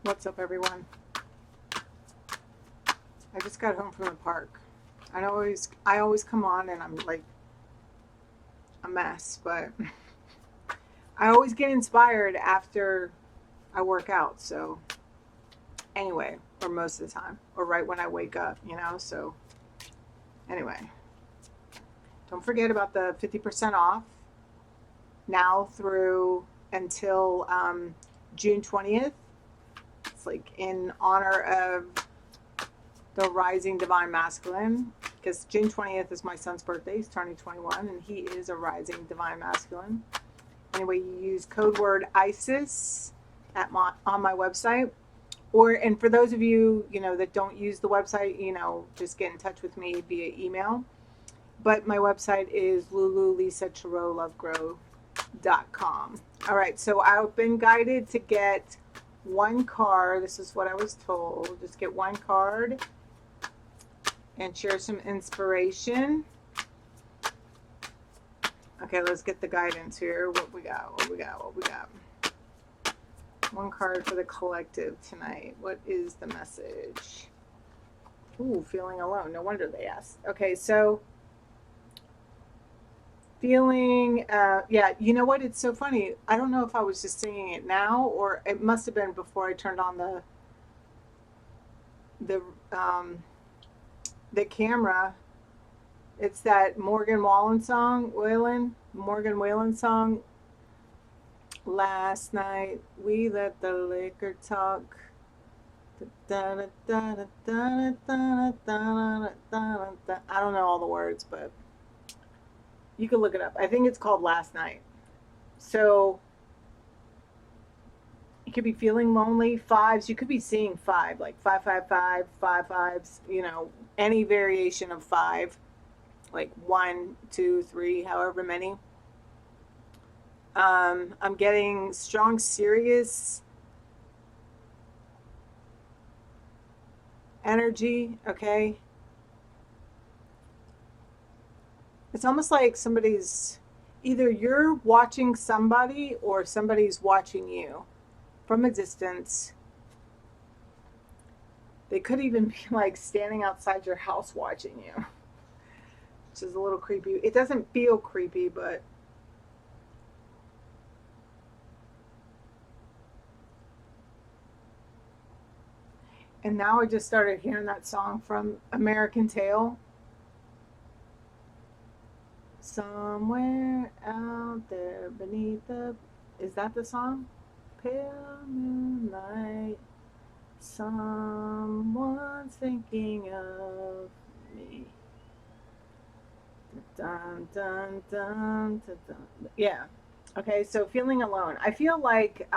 What's up, everyone? I just got home from the park. I always come on and I'm like a mess, but I always get inspired after I work out. So anyway, or most of the time, or right when I wake up. So anyway, don't forget about the 50% off now through until June 20th. It's like in honor of the rising divine masculine, because June 20th is my son's birthday. He's turning 21 and he is a rising divine masculine. Anyway, you use code word ISIS on my website. And for those of you that don't use the website, just get in touch with me via email. But my website is lululisachirotlovegrow.com. All right, so I've been guided to get one card. This is what I was told. Just get one card and share some inspiration. Okay, let's get the guidance here. What we got? One card for the collective tonight. What is the message? Ooh, feeling alone. No wonder they asked. Okay, so feeling, yeah, you know what? It's so funny. I don't know if I was just singing it now or it must have been before I turned on the the camera. It's that Morgan Wallen song, Morgan Wallen song. Last night we let the liquor talk. I don't know all the words, but you can look it up. I think it's called Last Night. So you could be feeling lonely. Fives, you could be seeing five, like 555, five fives, any variation of five, like one, two, three, however many. I'm getting strong, serious energy, okay? It's almost like either you're watching somebody or somebody's watching you from a distance. They could even be like standing outside your house watching you, which is a little creepy. It doesn't feel creepy, but and now I just started hearing that song from American Tail. Somewhere out there beneath the. Is that the song? Pale moonlight. Someone's thinking of me. Dun, dun, dun, dun, dun. Yeah. Okay, so feeling alone. I feel like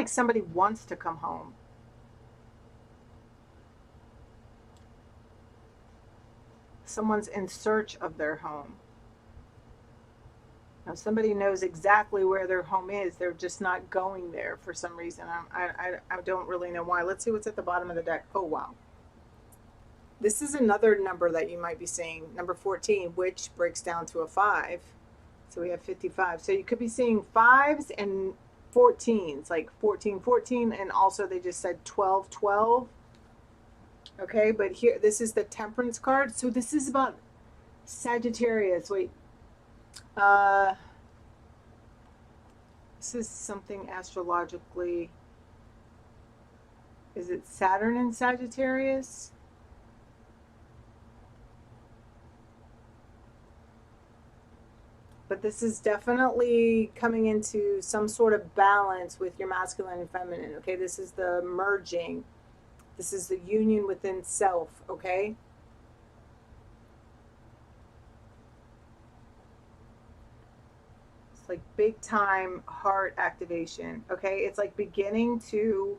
somebody wants to come home. Someone's in search of their home. Now, somebody knows exactly where their home is. They're just not going there for some reason. I don't really know why. Let's see what's at the bottom of the deck. Oh, wow. This is another number that you might be seeing, number 14, which breaks down to a 5. So we have 55. So you could be seeing 5s and 14s, like 14, 14, and also they just said 12, 12. Okay, but here, this is the Temperance card. So this is about Sagittarius. Wait, uh, this is something astrologically. Is it Saturn in Sagittarius? But this is definitely coming into some sort of balance with your masculine and feminine. Okay, this is the merging. This is the union within self. Okay, it's like big time heart activation. Okay, it's like beginning to,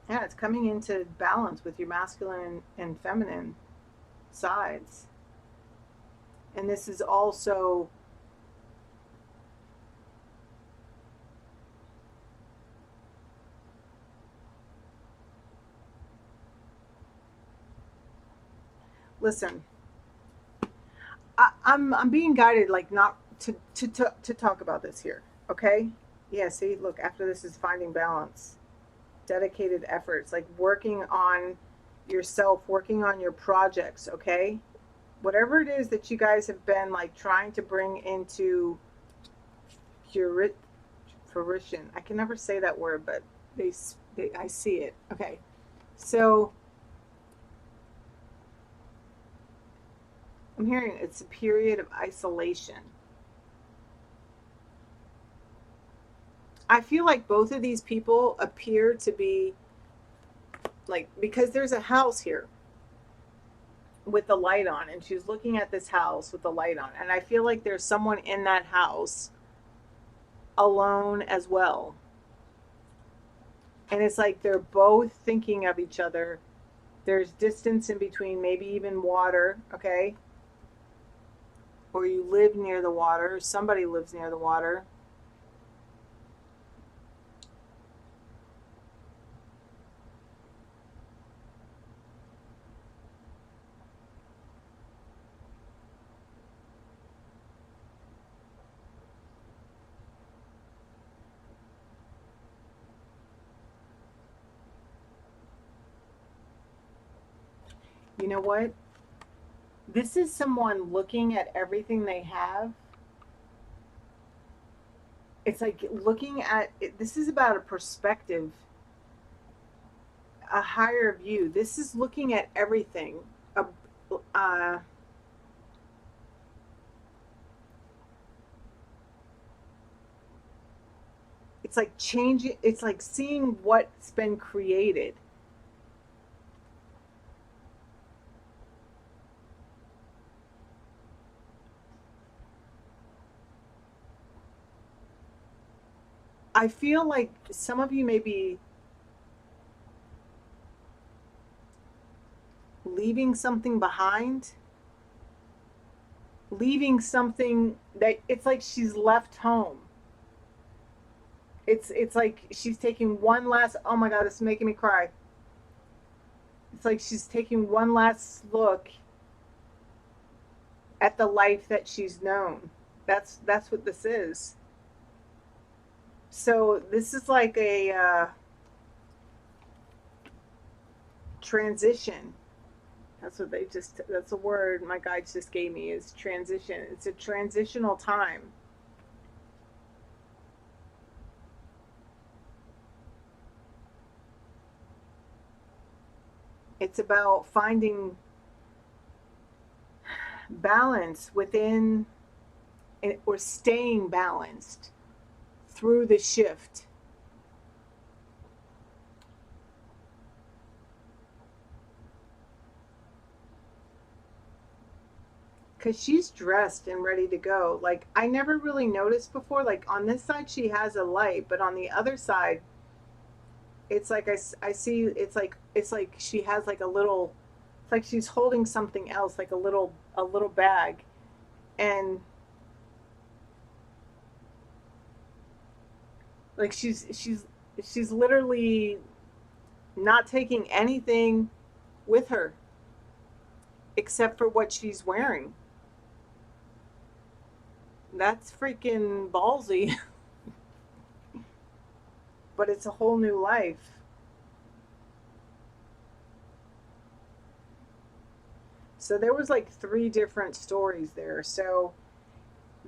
yeah, it's coming into balance with your masculine and feminine sides. And this is also, listen, I'm being guided, like not to talk about this here. Okay? Yeah, see, look, after this is finding balance. Dedicated efforts, like working on yourself, working on your projects, okay? Whatever it is that you guys have been like trying to bring into your fruition. I can never say that word, but I see it. Okay. So I'm hearing it's a period of isolation. I feel like both of these people appear to be like, because there's a house here with the light on, and she's looking at this house with the light on, and I feel like there's someone in that house alone as well. And it's like they're both thinking of each other. There's distance in between, maybe even water, okay? Or you live near the water, somebody lives near the water. You know what? This is someone looking at everything they have. It's like looking at it, this is about a perspective, a higher view. This is looking at everything. Uh, uh, it's like changing, it's like seeing what's been created. I feel like some of you may be leaving something behind, leaving something that it's like she's left home. It's like she's taking one last, oh my god, it's making me cry. It's like she's taking one last look at the life that she's known. That's what this is. So this is like a transition. That's what they just, that's a word my guides just gave me, is transition. It's a transitional time. It's about finding balance within or staying balanced through the shift. Because she's dressed and ready to go. Like, I never really noticed before. Like, on this side, she has a light, but on the other side, it's like I see, it's like she has like a little, it's like she's holding something else, like a little bag. And like she's literally not taking anything with her except for what she's wearing. That's freaking ballsy, but it's a whole new life. So there was like three different stories there. So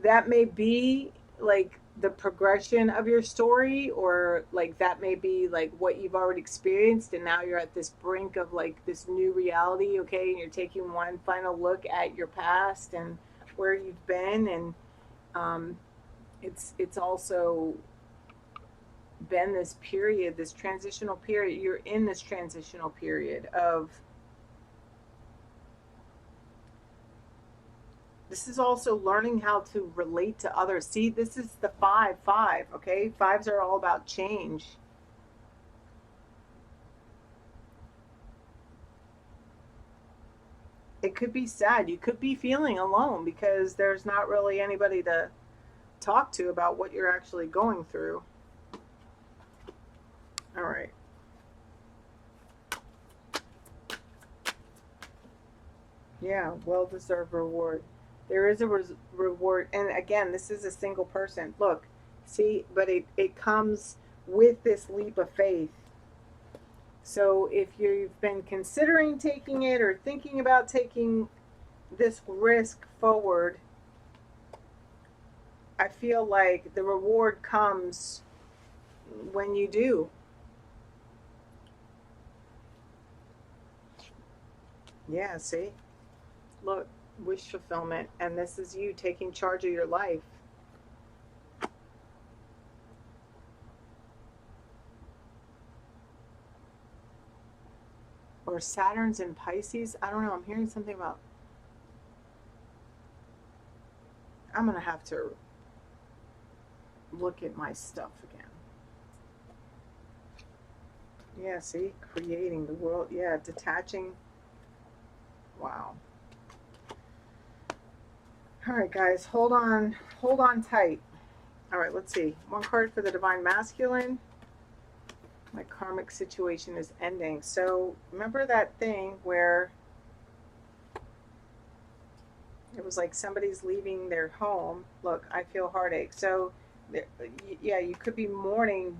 that may be like the progression of your story, or like that may be like what you've already experienced and now you're at this brink of like this new reality, okay, and you're taking one final look at your past and where you've been. And um, it's also been this period, this transitional period. You're in this transitional period of, this is also learning how to relate to others. See, this is the 5 5, okay? Fives are all about change. It could be sad. You could be feeling alone because there's not really anybody to talk to about what you're actually going through. All right. Yeah, well deserved reward. There is a reward. And again, this is a single person. Look, see, but it comes with this leap of faith. So if you've been considering taking it or thinking about taking this risk forward, I feel like the reward comes when you do. Yeah, see? Look, wish fulfillment. And this is you taking charge of your life. Or Saturn's in Pisces. I don't know. I'm hearing something about. I'm going to have to look at my stuff again. Yeah, see? Creating the world. Yeah, detaching. Wow. All right, guys, hold on tight. All right, let's see. One card for the Divine Masculine. My karmic situation is ending. So remember that thing where it was like somebody's leaving their home. Look, I feel heartache. So, yeah, you could be mourning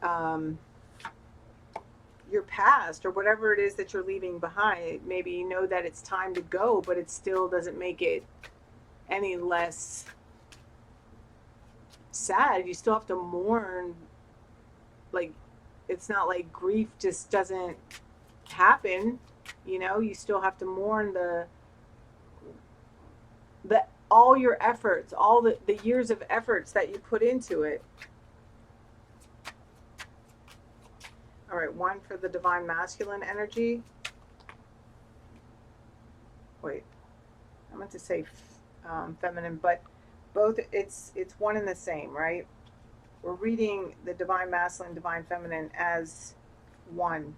um, your past or whatever it is that you're leaving behind. Maybe you know that it's time to go, but it still doesn't make it any less sad. You still have to mourn. Like, it's not like grief just doesn't happen. You still have to mourn the all your efforts, all the years of efforts that you put into it. All right, one for the Divine Masculine energy. Wait, I meant to say feminine, but both, it's one and the same, right? We're reading the Divine Masculine, Divine Feminine as one.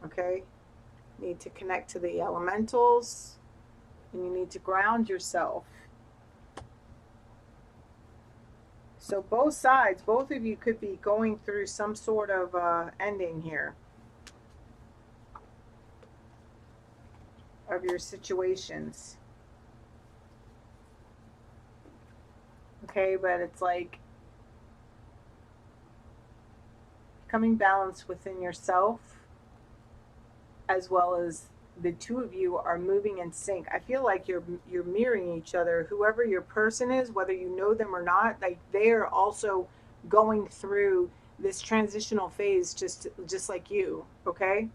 Okay? Need to connect to the elementals, and you need to ground yourself. So both sides, both of you could be going through some sort of ending here of your situations. Okay, but it's like coming balance within yourself, as well as the two of you are moving in sync. I feel like you're mirroring each other. Whoever your person is, whether you know them or not, like they are also going through this transitional phase, just like you. Okay,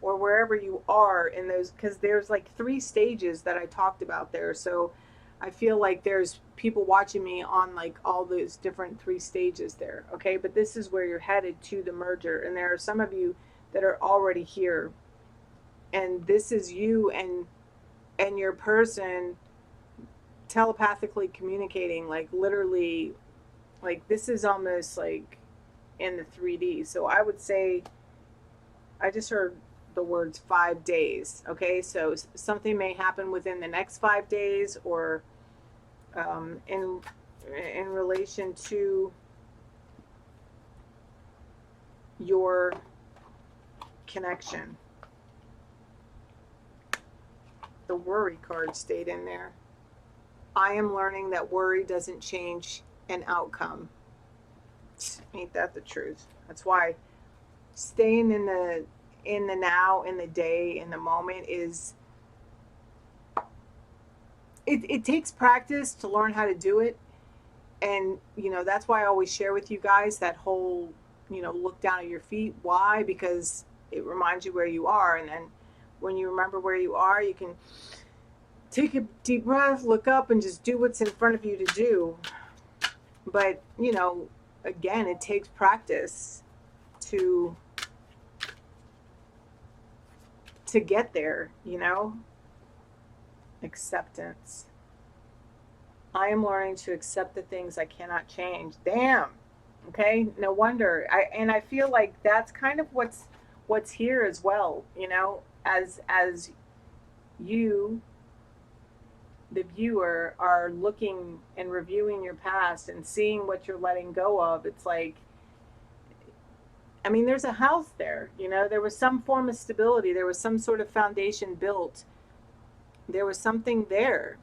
or wherever you are in those, because there's like 3 stages that I talked about there. So I feel like there's people watching me on like all those different 3 stages there. Okay, but this is where you're headed to the merger, and there are some of you that are already here, and this is you and your person telepathically communicating, like literally, like this is almost like in the 3D. So I would say, I just heard the words 5 days. Okay, so something may happen within the next 5 days, or in relation to your connection. The worry card stayed in there. I am learning that worry doesn't change an outcome. Ain't that the truth? That's why staying in the now, in the day, in the moment is, it takes practice to learn how to do it. And that's why I always share with you guys that whole, look down at your feet. Why? Because it reminds you where you are, and then when you remember where you are, you can take a deep breath, look up, and just do what's in front of you to do. But again, it takes practice to get there. Acceptance. I am learning to accept the things I cannot change. Damn. Okay, no wonder. I feel like that's kind of what's here as well. As you, the viewer, are looking and reviewing your past and seeing what you're letting go of. It's like, I mean, there's a house there. There was some form of stability. There was some sort of foundation built There was something there.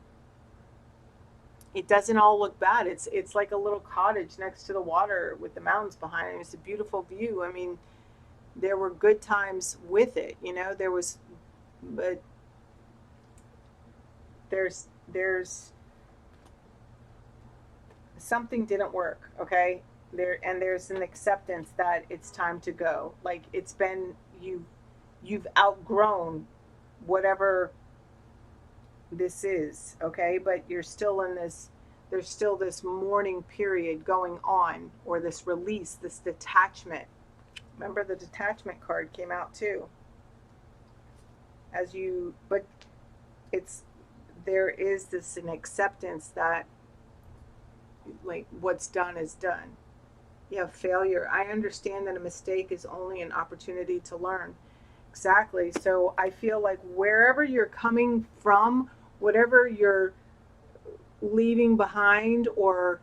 It doesn't all look bad. It's like a little cottage next to the water with the mountains behind it. It's a beautiful view. I mean, there were good times with it, you know. There was, but there's something didn't work, okay? There's an acceptance that it's time to go. Like it's been you've outgrown whatever this is, okay? But you're still in this, there's still this mourning period going on, or this release, this detachment. Remember the detachment card came out too. As you, but it's, there is this an acceptance that like what's done is done. Yeah, failure. I understand that a mistake is only an opportunity to learn. Exactly. So I feel like wherever you're coming from, whatever you're leaving behind, or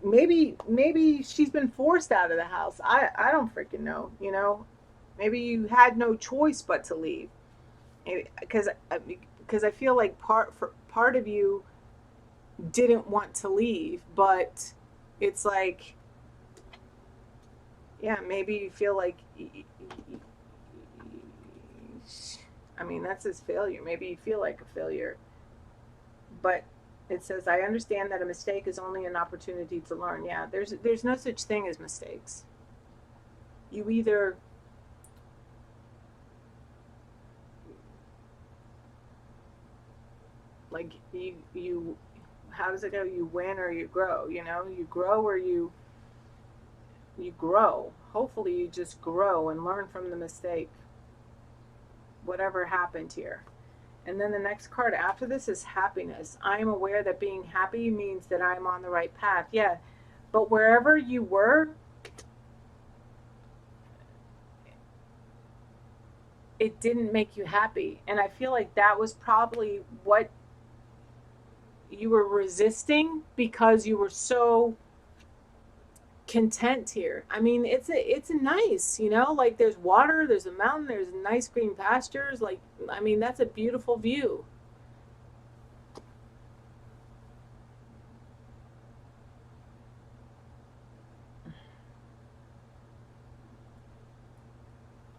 maybe she's been forced out of the house. I don't freaking know, you know. Maybe you had no choice but to leave. Because I feel like part of you didn't want to leave, but it's like, yeah, maybe you feel like, I mean, that's his failure. Maybe you feel like a failure, but it says, I understand that a mistake is only an opportunity to learn. Yeah, there's no such thing as mistakes. You either, like, you how does it go? You win or you grow, you know? You grow or you grow. Hopefully you just grow and learn from the mistake, whatever happened here. And then the next card after this is happiness. I am aware that being happy means that I'm on the right path. Yeah, but wherever you were, it didn't make you happy. And I feel like that was probably what you were resisting, because you were so content here. I mean, it's a nice, you know, like there's water, there's a mountain, there's nice green pastures. Like, I mean, that's a beautiful view.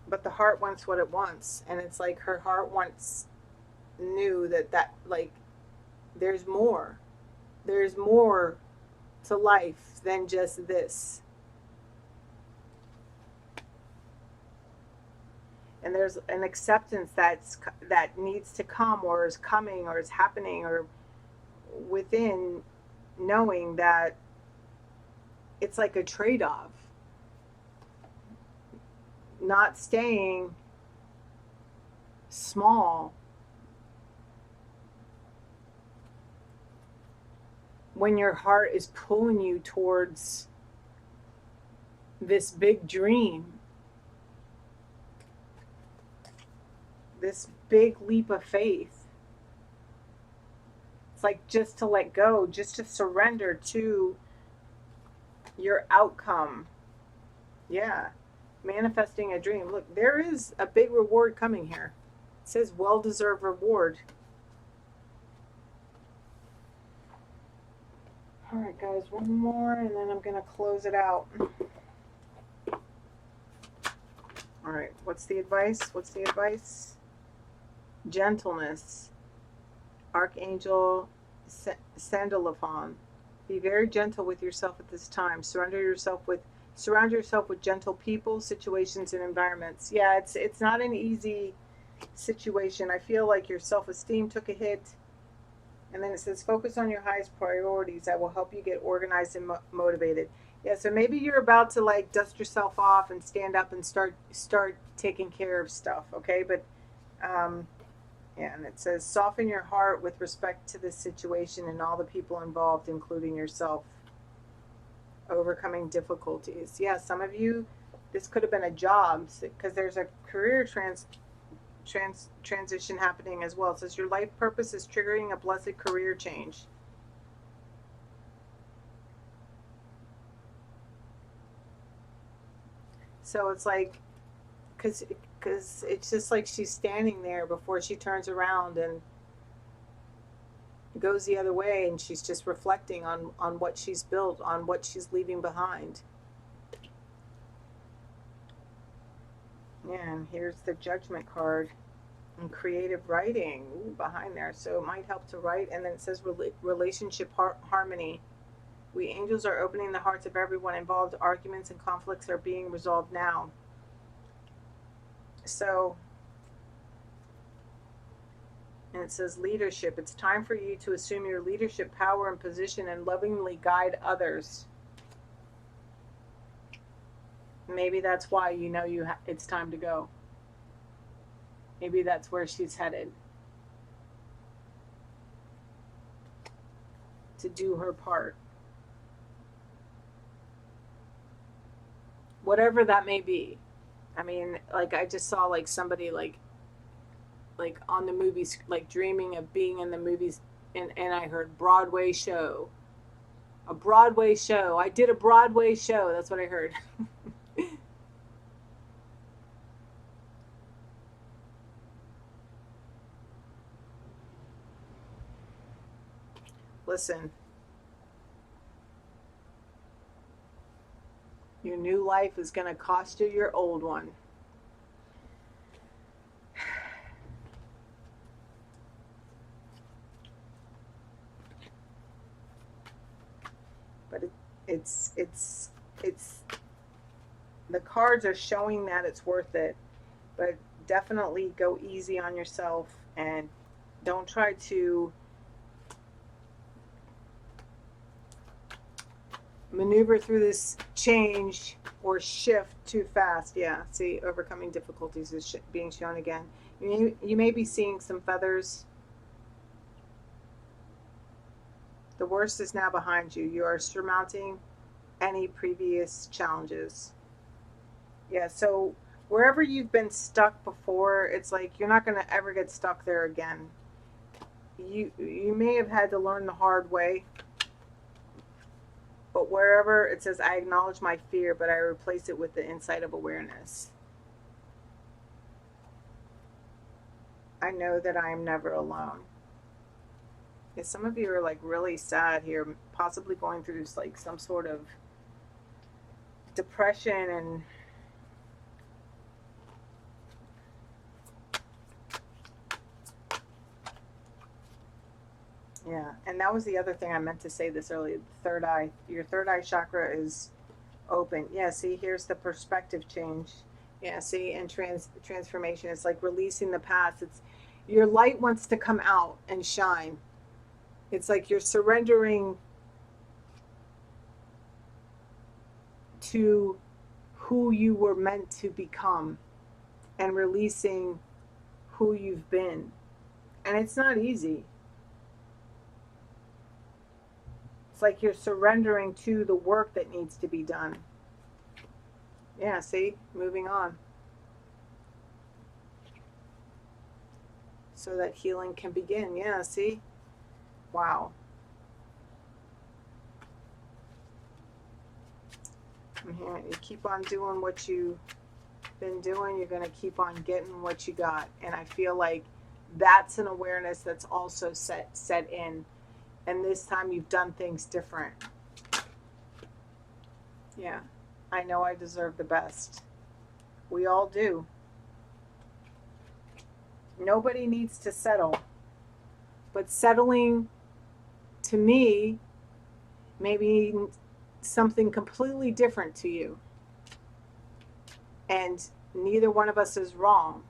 But the heart wants what it wants, and it's like her heart wants, knew that like there's more. There's more to life than just this. And there's an acceptance that needs to come, or is coming, or is happening, or within, knowing that it's like a trade-off, not staying small when your heart is pulling you towards this big dream, this big leap of faith. It's like just to let go, just to surrender to your outcome. Yeah. Manifesting a dream. Look, there is a big reward coming here. It says well deserved reward. All right, guys, one more and then I'm going to close it out. All right, what's the advice? What's the advice? Gentleness. Archangel Sandalphon. Be very gentle with yourself at this time. Surround yourself with gentle people, situations, and environments. Yeah, it's not an easy situation. I feel like your self-esteem took a hit. And then it says, focus on your highest priorities. That will help you get organized and motivated. Yeah, so maybe you're about to like dust yourself off and stand up and start taking care of stuff, okay? But yeah, and it says, soften your heart with respect to this situation and all the people involved, including yourself. Overcoming difficulties. Yeah, some of you, this could have been a job, because there's a career transition happening as well. It says your life purpose is triggering a blessed career change. So it's like, because because it's just like she's standing there before she turns around and goes the other way, and she's just reflecting on what she's built, on what she's leaving behind. Yeah, and here's the Judgment card and creative writing behind there. So it might help to write. And then it says relationship harmony. We angels are opening the hearts of everyone involved. Arguments and conflicts are being resolved now. So, and it says leadership. It's time for you to assume your leadership power and position and lovingly guide others. Maybe that's why you know it's time to go. Maybe that's where she's headed. To do her part. Whatever that may be. I mean, like I just saw like somebody like on the movies, like dreaming of being in the movies, and I heard Broadway show. A Broadway show. I did a Broadway show. That's what I heard. Listen, your new life is going to cost you your old one. But it's the cards are showing that it's worth it, but definitely go easy on yourself and don't try to maneuver through this change or shift too fast. Yeah, see, overcoming difficulties is being shown again. You may be seeing some feathers. The worst is now behind you. You are surmounting any previous challenges. Yeah, so wherever you've been stuck before, it's like you're not going to ever get stuck there again. You may have had to learn the hard way. But wherever it says, I acknowledge my fear, but I replace it with the insight of awareness. I know that I am never alone. Yeah, some of you are like really sad here, possibly going through like some sort of depression and yeah, and that was the other thing I meant to say this earlier. The third eye, your third eye chakra is open. Yeah, see, here's the perspective change. Yeah, see, and transformation. It's like releasing the past. It's your light wants to come out and shine. It's like you're surrendering to who you were meant to become and releasing who you've been. And it's not easy. It's like you're surrendering to the work that needs to be done. Yeah, see, moving on. So that healing can begin. Yeah, see? Wow. I'm hearing you keep on doing what you've been doing, you're going to keep on getting what you got. And I feel like that's an awareness that's also set in. And this time you've done things different. Yeah, I know I deserve the best. We all do. Nobody needs to settle. But settling, to me, may be something completely different to you. And neither one of us is wrong.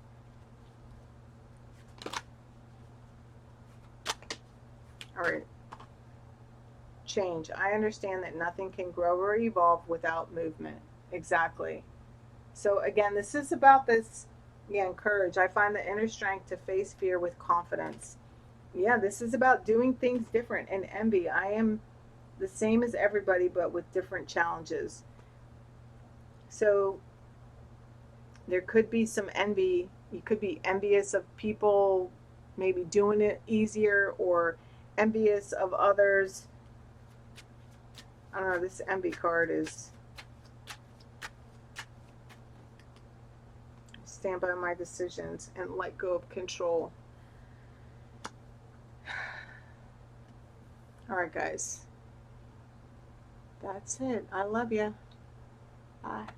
All right. Change. I understand that nothing can grow or evolve without movement. Exactly. So again, this is about this, courage. I find the inner strength to face fear with confidence. Yeah, this is about doing things different. And envy. I am the same as everybody, but with different challenges. So there could be some envy. You could be envious of people maybe doing it easier, or envious of others. I don't know, this envy card is stand by my decisions and let go of control. All right, guys. That's it. I love you. Bye.